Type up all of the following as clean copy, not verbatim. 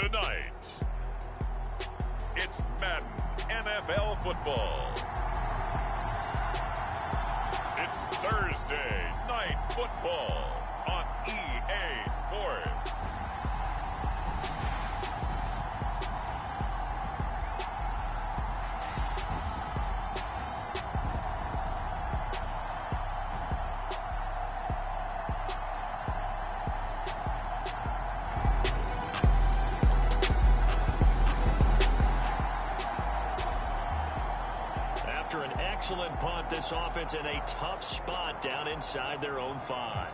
Tonight, it's Madden NFL football. It's Thursday Night Football on EA Sports. After an excellent punt, this offense in a tough spot down inside their own 5.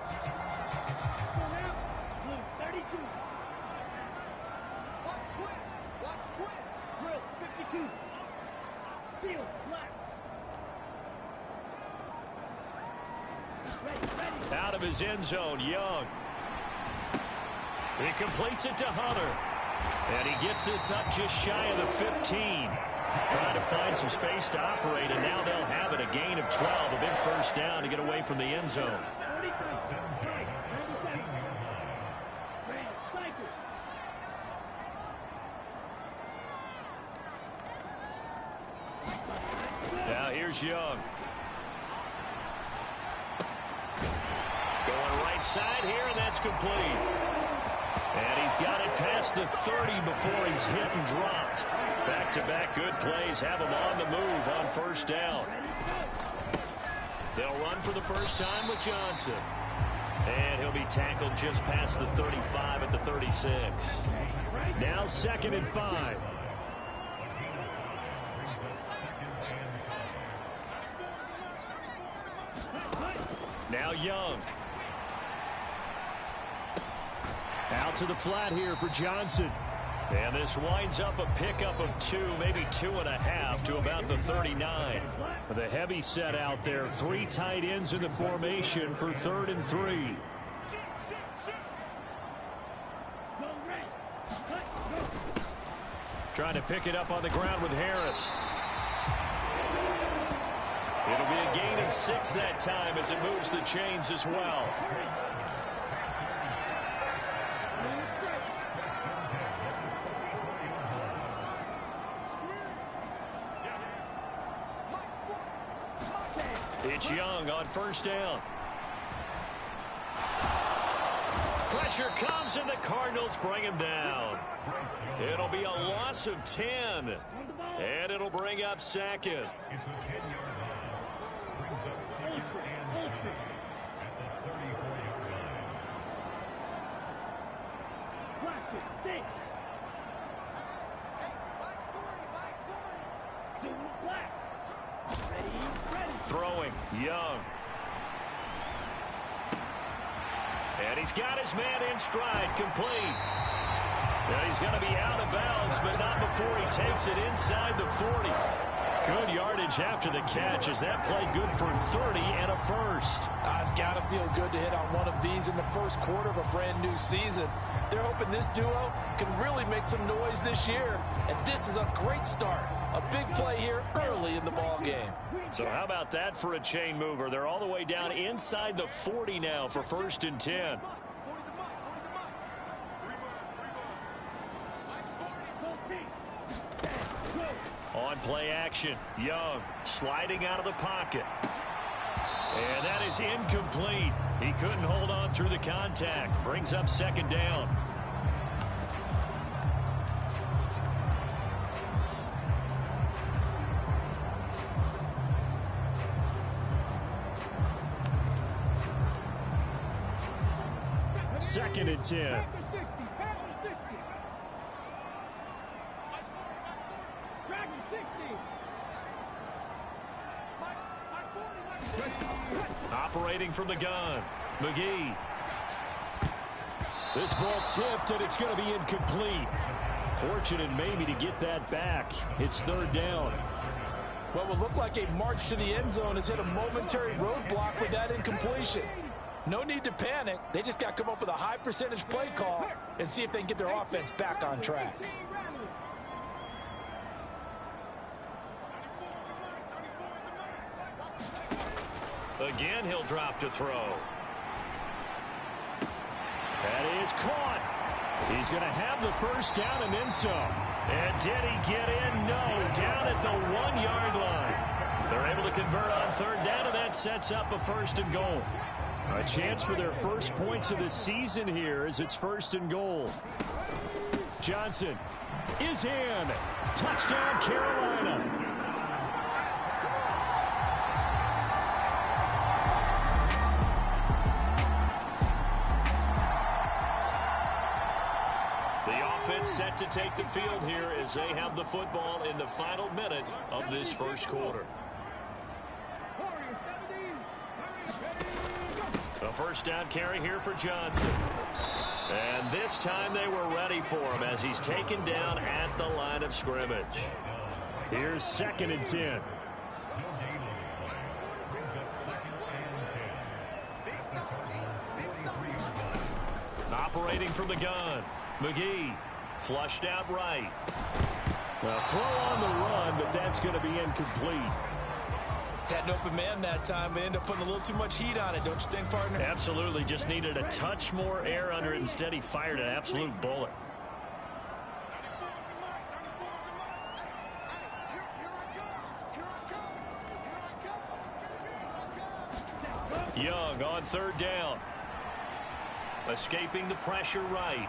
Out of his end zone, Young. He completes it to Hunter. And he gets this up just shy of the 15. Trying to find some space to operate, and now they'll have it. A gain of 12, a big first down to get away from the end zone. Now here's Young. Going right side here, and that's complete. And he's got it past the 30 before he's hit and dropped. Back-to-back good plays have him on the move on first down. They'll run for the first time with Johnson. And he'll be tackled just past the 35 at the 36. Now 2nd and 5. Now Young. Out to the flat here for Johnson. And this winds up a pickup of 2, maybe 2.5 to about the 39. The heavy set out there. 3 tight ends in the formation for 3rd and 3. Trying to pick it up on the ground with Harris. It'll be a gain of 6 that time as it moves the chains as well. It's Young on first down. Pressure comes, and the Cardinals bring him down. It'll be a loss of 10, and it'll bring up 2nd. Throwing, Young. And he's got his man in stride, complete. And he's going to be out of bounds, but not before he takes it inside the 40. Good yardage after the catch. Is that play good for 30 and a first? It's got to feel good to hit on one of these in the first quarter of a brand new season. They're hoping this duo can really make some noise this year. And this is a great start. A big play here early in the ball game. So how about that for a chain mover? They're all the way down inside the 40 now for 1st and 10. On play action, Young sliding out of the pocket. And that is incomplete. He couldn't hold on through the contact. Brings up 2nd down. Second and 10. Operating from the gun, McGee. This ball tipped, and it's going to be incomplete. Fortunate maybe to get that back. It's 3rd down. What will look like a march to the end zone has hit a momentary roadblock with that incompletion. No need to panic. They just got to come up with a high percentage play call and see if they can get their offense back on track. Again, he'll drop to throw. That is caught. He's going to have the first down and then some. And did he get in? No. Down at the 1-yard line. They're able to convert on third down, and that sets up a first and goal. A chance for their first points of the season here as it's first and goal. Johnson is in. Touchdown, Carolina. Set to take the field here as they have the football in the final minute of this first quarter. A first down carry here for Johnson. And this time they were ready for him as he's taken down at the line of scrimmage. Here's 2nd and 10. Operating from the gun, McGee. Flushed out right. Well, throw on the run, but that's going to be incomplete. Had an open man that time, but ended up putting a little too much heat on it, don't you think, partner? Absolutely. Just needed a touch more air under it. Instead, he fired an absolute bullet. Young on third down. Escaping the pressure right.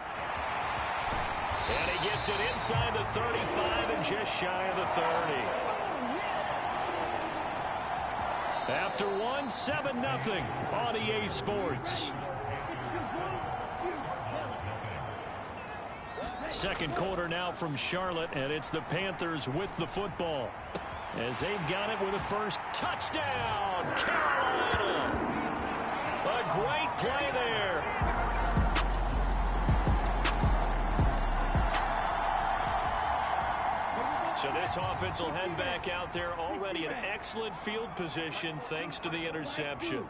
And he gets it inside the 35 and just shy of the 30. After 7-0 on EA Sports. Second quarter now from Charlotte, and it's the Panthers with the football. As they've got it with a first touchdown, Carolina. A great play there. So this offense will head back out there already in excellent field position thanks to the interception.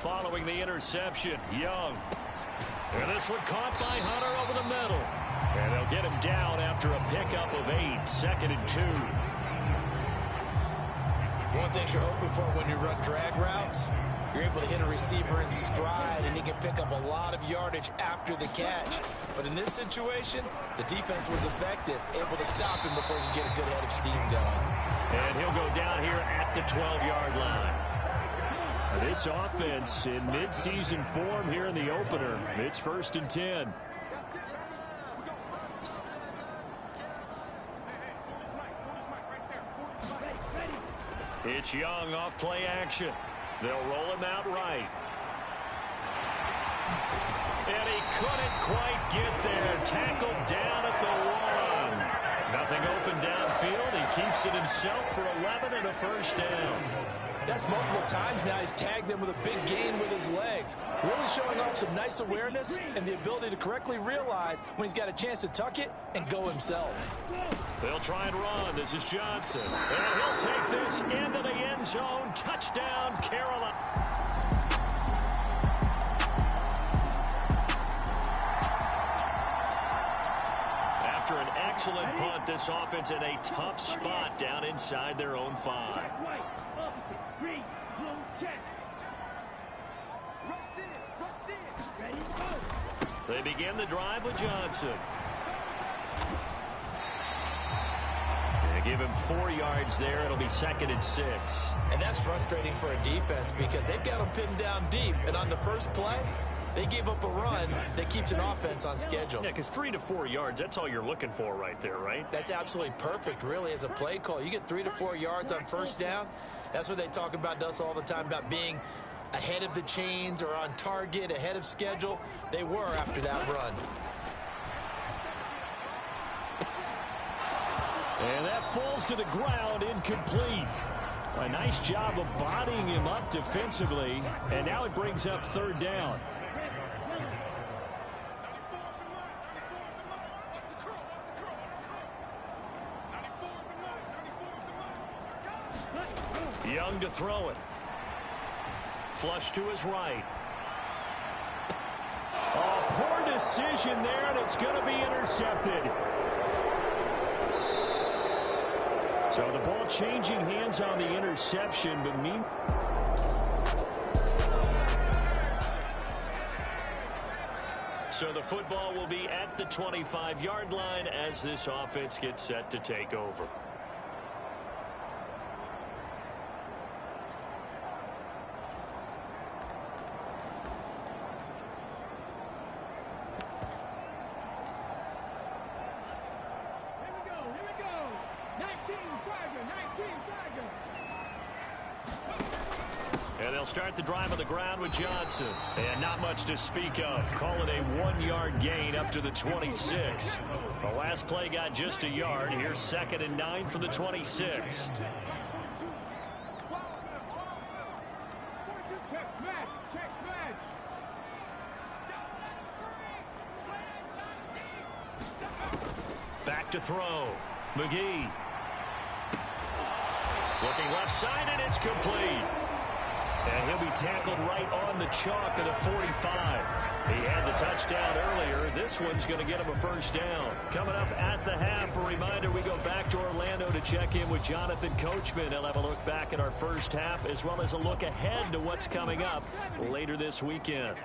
Following the interception, Young. And this one caught by Hunter over the middle. And they'll get him down after a pickup of 8, 2nd and 2. One thing you're hoping for when you run drag routes, you're able to hit a receiver in stride, and he can pick up a lot of yardage after the catch. But in this situation, the defense was effective, able to stop him before he could get a good head of steam going. And he'll go down here at the 12-yard line. This offense in midseason form here in the opener. It's 1st and 10. It's Young off play action. They'll roll him out right. And he couldn't quite get there. Tackled down at the 1. Nothing open downfield. He keeps it himself for 11 and a first down. That's multiple times now he's tagged them with a big gain with his legs. Really showing off some nice awareness and the ability to correctly realize when he's got a chance to tuck it and go himself. They'll try and run. This is Johnson. And he'll take this into the end zone. Touchdown, Carolina. After an excellent punt, this offense in a tough spot down inside their own 5. They begin the drive with Johnson. They give him 4 yards there. It'll be 2nd and 6. And that's frustrating for a defense because they've got him pinned down deep. And on the first play, they gave up a run that keeps an offense on schedule. Yeah, because 3 to 4 yards, that's all you're looking for right there, right? That's absolutely perfect, really, as a play call. You get 3 to 4 yards on first down. That's what they talk about us all the time, about being ahead of the chains or on target, ahead of schedule. They were after that run. And that falls to the ground, incomplete. A nice job of bodying him up defensively, and now it brings up third down. Young to throw it. Flush to his right. Oh, poor decision there, and it's going to be intercepted. So the ball changing hands on the interception, but So the football will be at the 25-yard line as this offense gets set to take over. And they'll start the drive on the ground with Johnson. And not much to speak of. Call it a 1-yard gain up to the 26. The last play got just a yard. Here's 2nd and 9 from the 26. Back to throw. McGee. Looking left side, and it's complete. And he'll be tackled right on the chalk of the 45. He had the touchdown earlier. This one's going to get him a first down. Coming up at the half, a reminder, we go back to Orlando to check in with Jonathan Coachman. He'll have a look back at our first half as well as a look ahead to what's coming up later this weekend.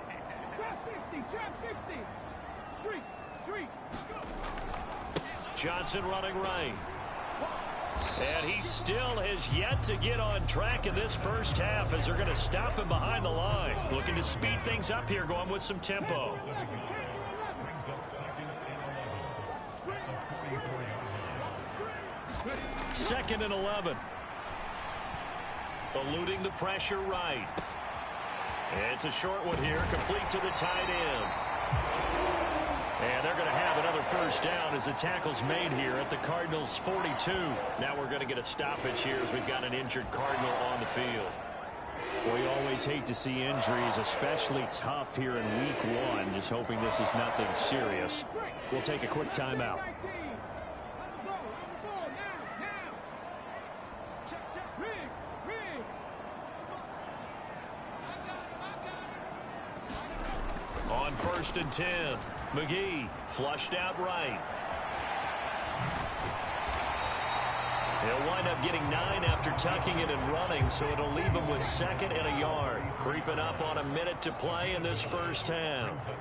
Johnson running right. And he still has yet to get on track in this first half as they're going to stop him behind the line. Looking to speed things up here, going with some tempo. Second and 11. Eluding the pressure right. It's a short one here, complete to the tight end. And they're going to have another first down as the tackle's made here at the Cardinals' 42. Now we're going to get a stoppage here as we've got an injured Cardinal on the field. Well, you always hate to see injuries, especially tough here in week 1. Just hoping this is nothing serious. We'll take a quick timeout. On 1st and 10, McGee flushed out right. He'll wind up getting 9 after tucking it and running, so it'll leave him with 2nd and a yard. Creeping up on a minute to play in this first half.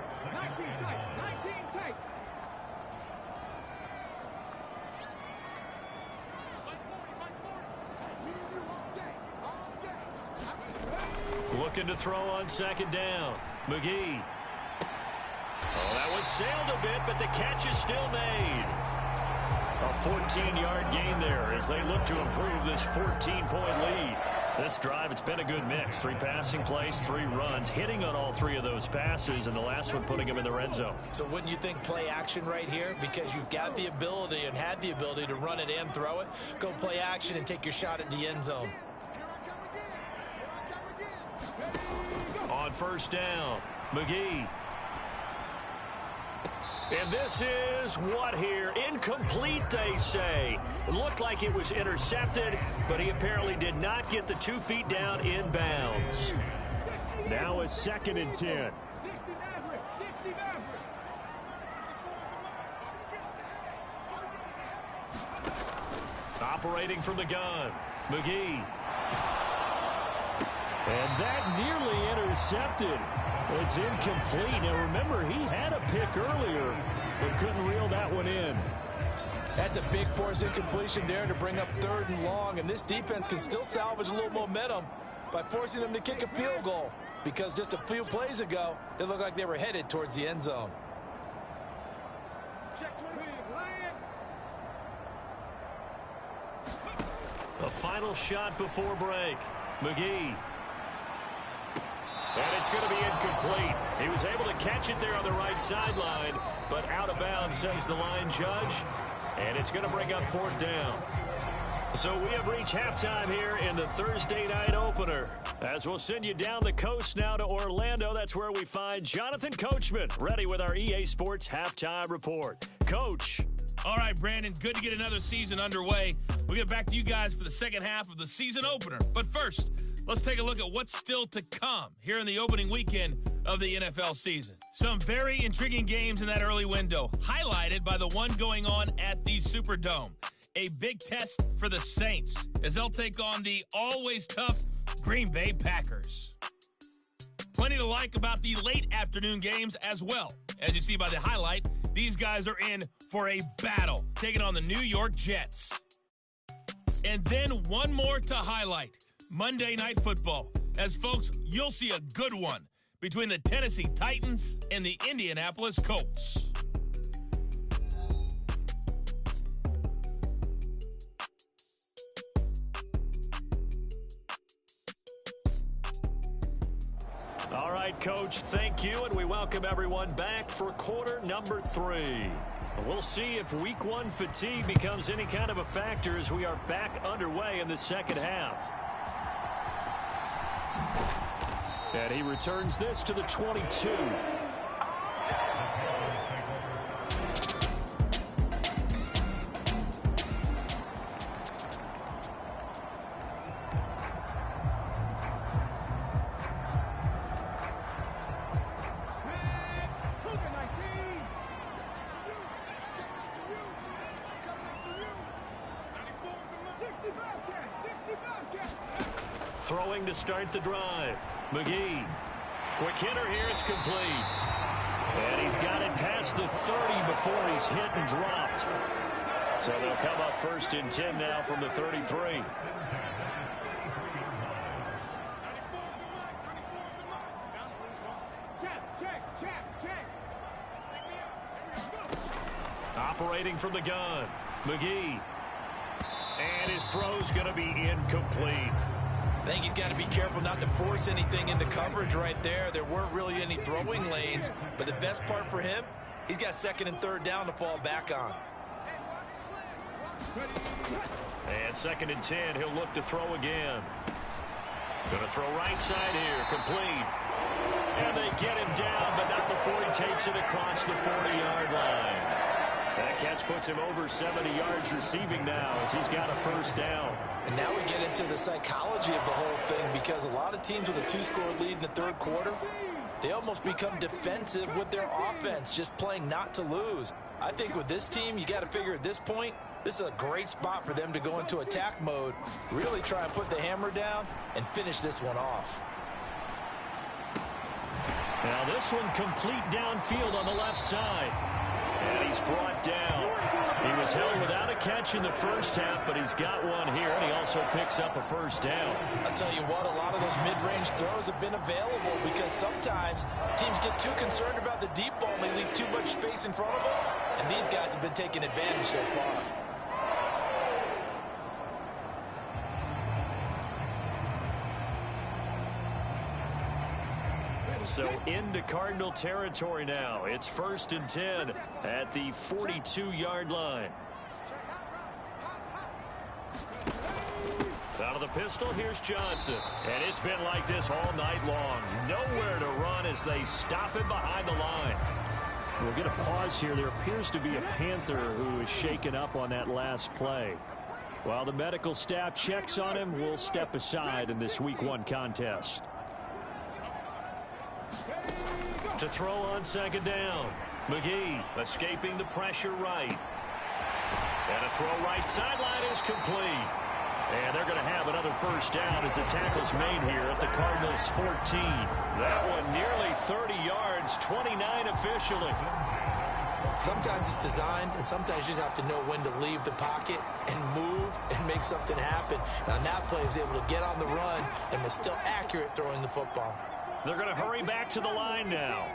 Looking to throw on 2nd down. McGee. Oh, that one sailed a bit, but the catch is still made. A 14-yard gain there as they look to improve this 14-point lead. This drive, it's been a good mix. 3 passing plays, 3 runs, hitting on all 3 of those passes, and the last one putting him in the red zone. So wouldn't you think play action right here? Because you've got the ability and had the ability to run it and throw it. Go play action and take your shot at the end zone. On 1st down, McGee. And this is what here? Incomplete, they say. It looked like it was intercepted, but he apparently did not get the 2 feet down in bounds. Now it's 2nd and 10. Operating from the gun, McGee. And that nearly intercepted. It's incomplete. Now remember, he had a pick earlier, but couldn't reel that one in. That's a big force incompletion there to bring up 3rd and long, and this defense can still salvage a little momentum by forcing them to kick a field goal, because just a few plays ago, they looked like they were headed towards the end zone. A final shot before break. McGee. And it's going to be incomplete. He was able to catch it there on the right sideline, but out of bounds, says the line judge. And it's going to bring up 4th down. So we have reached halftime here in the Thursday night opener. As we'll send you down the coast now to Orlando, that's where we find Jonathan Coachman, ready with our EA Sports Halftime Report. Coach. All right, Brandon, good to get another season underway. We'll get back to you guys for the second half of the season opener. But first, let's take a look at what's still to come here in the opening weekend of the NFL season. Some very intriguing games in that early window, highlighted by the one going on at the Superdome. A big test for the Saints as they'll take on the always tough Green Bay Packers. Plenty to like about the late afternoon games as well. As you see by the highlight, these guys are in for a battle, taking on the New York Jets. And then one more to highlight, Monday Night Football. As folks, you'll see a good one between the Tennessee Titans and the Indianapolis Colts. All right, Coach, thank you, and we welcome everyone back for quarter number 3. We'll see if Week 1 fatigue becomes any kind of a factor as we are back underway in the second half. And he returns this to the 22. Throwing to start the drive. McGee. Quick hitter here. It's complete. And he's got it past the 30 before he's hit and dropped. So they'll come up first and 10 now from the 33. Operating from the gun. McGee. And his throw's going to be incomplete. I think he's got to be careful not to force anything into coverage right there. There weren't really any throwing lanes, but the best part for him, he's got second and third down to fall back on. And second and 10, he'll look to throw again. Going to throw right side here, complete. And they get him down, but not before he takes it across the 40-yard line. That catch puts him over 70 yards receiving now as he's got a first down. And now we get into the psychology of the whole thing, because a lot of teams with a 2-score lead in the third quarter, they almost become defensive with their offense, just playing not to lose. I think with this team, you got to figure at this point, this is a great spot for them to go into attack mode, really try and put the hammer down and finish this one off. Now this one complete downfield on the left side. And he's brought down. He was held without a catch in the first half, but he's got one here, and he also picks up a first down. I'll tell you what, a lot of those mid-range throws have been available, because sometimes teams get too concerned about the deep ball and they leave too much space in front of them, and these guys have been taking advantage so far. So into Cardinal territory now. It's first and 10 at the 42-yard line. Out of the pistol, here's Johnson. And it's been like this all night long. Nowhere to run as they stop him behind the line. We'll get a pause here. There appears to be a Panther who is shaken up on that last play. While the medical staff checks on him, we'll step aside in this Week 1 contest. To throw on second down. McGee escaping the pressure right. And a throw right sideline is complete. And they're going to have another first down as the tackle's made here at the Cardinals' 14. That one nearly 30 yards, 29 officially. Sometimes it's designed, and sometimes you just have to know when to leave the pocket and move and make something happen. Now, that play was able to get on the run and was still accurate throwing the football. They're going to hurry back to the line now.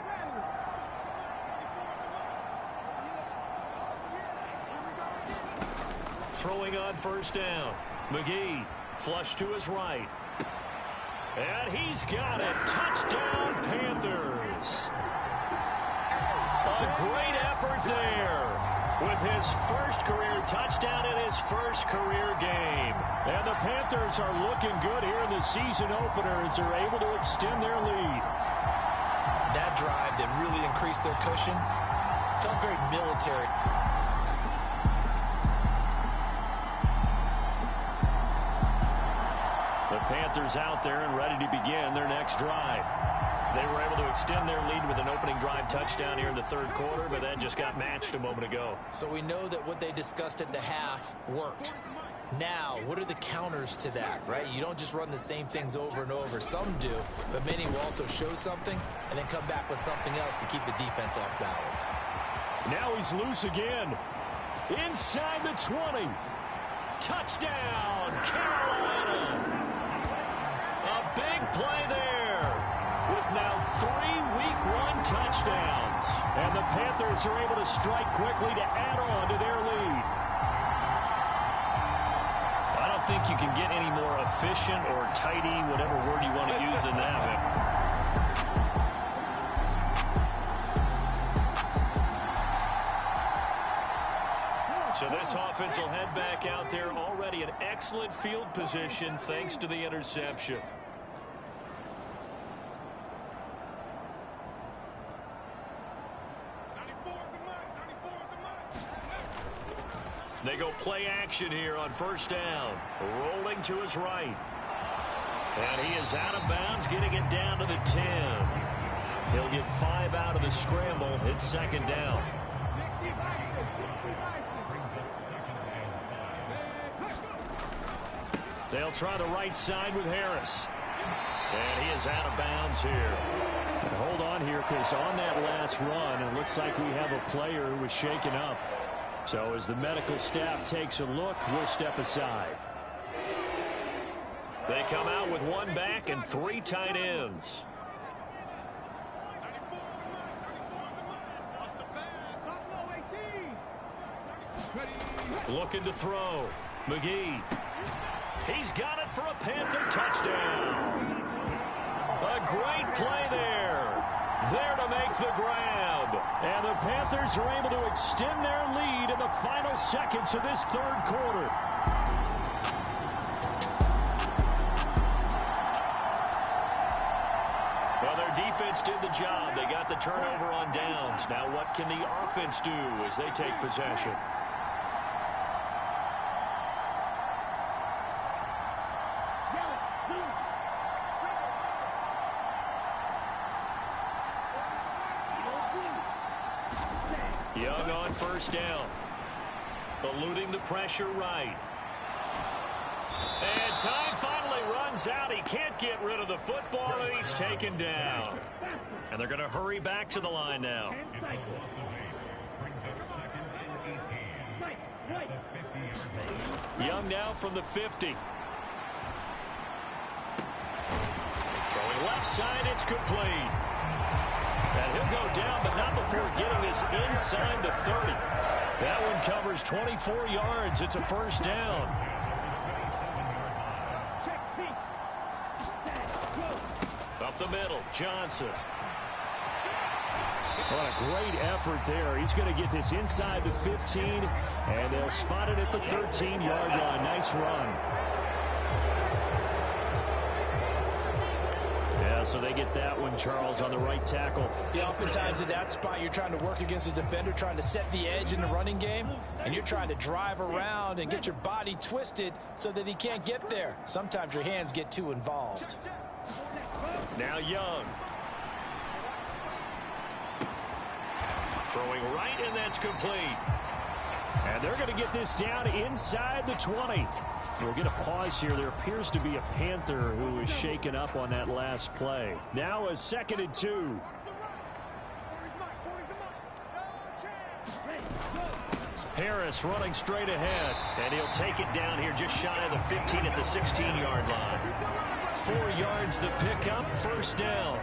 Throwing on first down. McGee flush to his right. And he's got it. Touchdown, Panthers. A great effort there with his first career touchdown in his first career game. And the Panthers are looking good here in the season opener as they're able to extend their lead. That drive that really increased their cushion felt very military. The Panthers out there and ready to begin their next drive. They were able to extend their lead with an opening drive touchdown here in the third quarter, but that just got matched a moment ago. So we know that what they discussed at the half worked. Now, what are the counters to that, right? You don't just run the same things over and over. Some do, but many will also show something and then come back with something else to keep the defense off balance. Now he's loose again. Inside the 20. Touchdown, Carolina. A big play there with now 3 Week 1 touchdowns. And the Panthers are able to strike quickly to add on to their lead. I don't think you can get any more efficient or tidy, whatever word you want to use in that. So this offense will head back out there, already in excellent field position thanks to the interception. They go play action here on first down. Rolling to his right. And he is out of bounds, getting it down to the 10. He'll get 5 out of the scramble. It's second down. They'll try the right side with Harris. And he is out of bounds here. And hold on here, because on that last run, it looks like we have a player who was shaken up. So as the medical staff takes a look, we'll step aside. They come out with 1 back and 3 tight ends. Looking to throw. McGee. He's got it for a Panther touchdown. A great play there. There to make the grab. And the Panthers are able to extend their lead in the final seconds of this third quarter. Well, their defense did the job. They got the turnover on downs. Now what can the offense do as they take possession? Young on first down. Eluding the pressure right. And time finally runs out. He can't get rid of the football, and he's taken down. And they're going to hurry back to the line now. Young now from the 50. Throwing left side, it's complete. And he'll go down, but not before getting this inside the 30. That one covers 24 yards. It's a first down. Up the middle, Johnson. What a great effort there. He's going to get this inside the 15, and they'll spot it at the 13-yard line. Nice run. Yeah, so they get that one, Charles, on the right tackle. Yeah, oftentimes at that spot, you're trying to work against a defender, trying to set the edge in the running game, and you're trying to drive around and get your body twisted so that he can't get there. Sometimes your hands get too involved. Now Young. Throwing right, and that's complete. And they're going to get this down inside the 20. We'll get a pause here. There appears to be a Panther who is shaken up on that last play. Now a 2nd and 2. Harris running straight ahead, and he'll take it down here just shy of the 15 at the 16-yard line. 4 yards the pickup, first down.